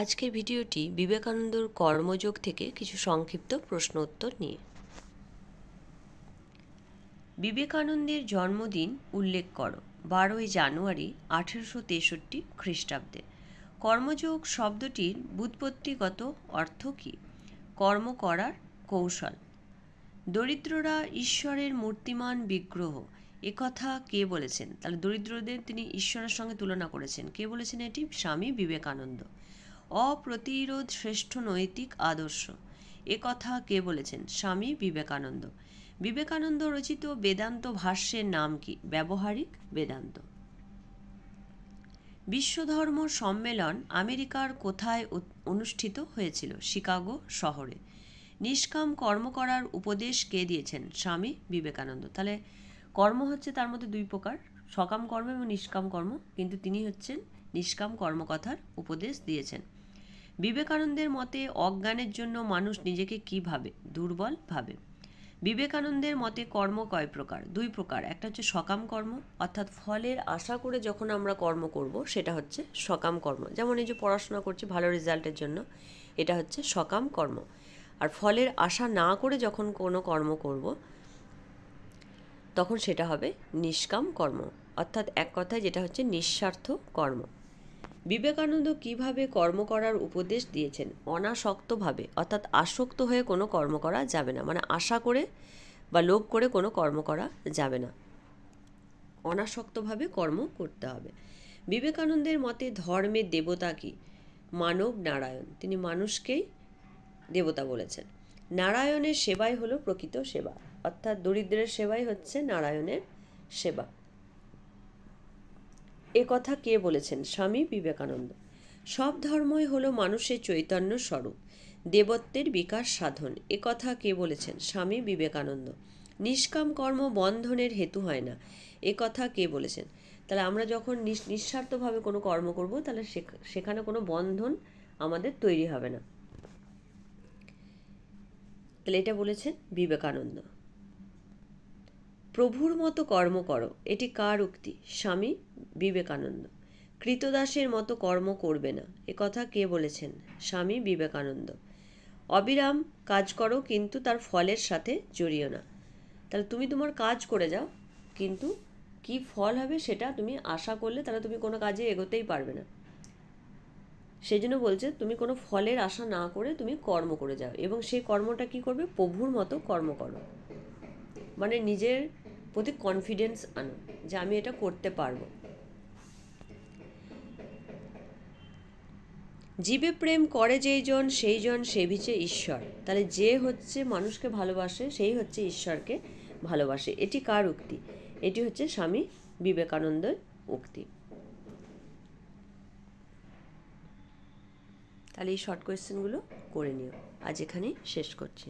আজকের ভিডিওটি বিবেকানন্দর কর্মযোগ থেকে কিছু সংক্ষিপ্ত প্রশ্ন উত্তর নিয়ে। বিবেকানন্দের জন্মদিন উল্লেখ করো। 12ই জানুয়ারি 1863 খ্রিস্টাব্দে। কর্মযোগ শব্দটির ব্যুৎপত্তিগত অর্থ কী? কর্ম করার কৌশল। দরিদ্ররা ঈশ্বরের মূর্তিমান বিগ্রহ, একথা কে বলেছেন? তাহলে দরিদ্রদের তিনি ঈশ্বরের সঙ্গে তুলনা করেছেন। কে বলেছেন এটি? স্বামী বিবেকানন্দ। অপ্রতিরোধ শ্রেষ্ঠ নৈতিক আদর্শ, একথা কে বলেছেন? স্বামী বিবেকানন্দ। বিবেকানন্দ রচিত বেদান্ত ভাষ্যের নাম কি? ব্যবহারিক বেদান্ত। বিশ্বধর্ম সম্মেলন আমেরিকার কোথায় অনুষ্ঠিত হয়েছিল? শিকাগো শহরে। নিষ্কাম কর্ম করার উপদেশ কে দিয়েছেন? স্বামী বিবেকানন্দ। তাহলে কর্ম হচ্ছে তার মধ্যে দুই প্রকার, সকাম কর্ম এবং নিষ্কাম কর্ম, কিন্তু তিনি হচ্ছেন নিষ্কাম কর্মকথার উপদেশ দিয়েছেন। বিবেকানন্দের মতে অজ্ঞানের জন্য মানুষ নিজেকে কী ভাবে? দুর্বল ভাবে। বিবেকানন্দের মতে কর্ম কয় প্রকার? দুই প্রকার। একটা হচ্ছে সকাম কর্ম, অর্থাৎ ফলের আশা করে যখন আমরা কর্ম করব সেটা হচ্ছে সকাম কর্ম। যেমন এই যে পড়াশোনা করছি ভালো রেজাল্টের জন্য, এটা হচ্ছে সকাম কর্ম। আর ফলের আশা না করে যখন কোনো কর্ম করব তখন সেটা হবে নিষ্কাম কর্ম, অর্থাৎ এক কথায় যেটা হচ্ছে নিঃস্বার্থ কর্ম। বিবেকানন্দ কিভাবে কর্ম করার উপদেশ দিয়েছেন? অনাসক্তভাবে, অর্থাৎ আসক্ত হয়ে কোনো কর্ম করা যাবে না, মানে আশা করে বা লোভ করে কোনো কর্ম করা যাবে না, অনাসক্তভাবে কর্ম করতে হবে। বিবেকানন্দের মতে ধর্মের দেবতা কি? মানব নারায়ণ। তিনি মানুষকেই দেবতা বলেছেন। নারায়ণের সেবাই হলো প্রকৃত সেবা, অর্থাৎ দরিদ্রের সেবাই হচ্ছে নারায়ণের সেবা। এ কথা কে বলেছেন? স্বামী বিবেকানন্দ। সব ধর্মই হলো মানুষের চৈতন্য স্বরূপ, দেবত্বের বিকাশ সাধন। এ কথা কে বলেছেন? স্বামী বিবেকানন্দ। নিষ্কাম কর্ম বন্ধনের হেতু হয় না, এ কথা কে বলেছেন? তাহলে আমরা যখন নিঃস্বার্থভাবে কোনো কর্ম করব তাহলে সেখানে কোনো বন্ধন আমাদের তৈরি হবে না। তাহলে এটা বলেছেন বিবেকানন্দ। প্রভুর মতো কর্ম করো, এটি কার উক্তি? স্বামী বিবেকানন্দ। কৃতদাসের মতো কর্ম করবে না, এ কথা কে বলেছেন? স্বামী বিবেকানন্দ। অবিরাম কাজ করো কিন্তু তার ফলের সাথে জড়িও না। তাহলে তুমি তোমার কাজ করে যাও, কিন্তু কি ফল হবে সেটা তুমি আশা করলে তাহলে তুমি কোনো কাজে এগোতেই পারবে না। সেই জন্য বলছে তুমি কোনো ফলের আশা না করে তুমি কর্ম করে যাও, এবং সেই কর্মটা কি করবে? প্রভুর মতো কর্ম করো, মানে নিজের প্রতি কনফিডেন্স আনো যে আমি এটা করতে পারবো। জীবে প্রেম করে যেই জন সেই জন সেবিছে ঈশ্বর। তাহলে যে হচ্ছে মানুষকে ভালোবাসে সেই হচ্ছে ঈশ্বরকে ভালোবাসে। এটি কার উক্তি? এটি হচ্ছে স্বামী বিবেকানন্দের উক্তি। তাহলে এই শর্ট কোয়েশ্চেনগুলো করে নিও। আজ এখানেই শেষ করছি।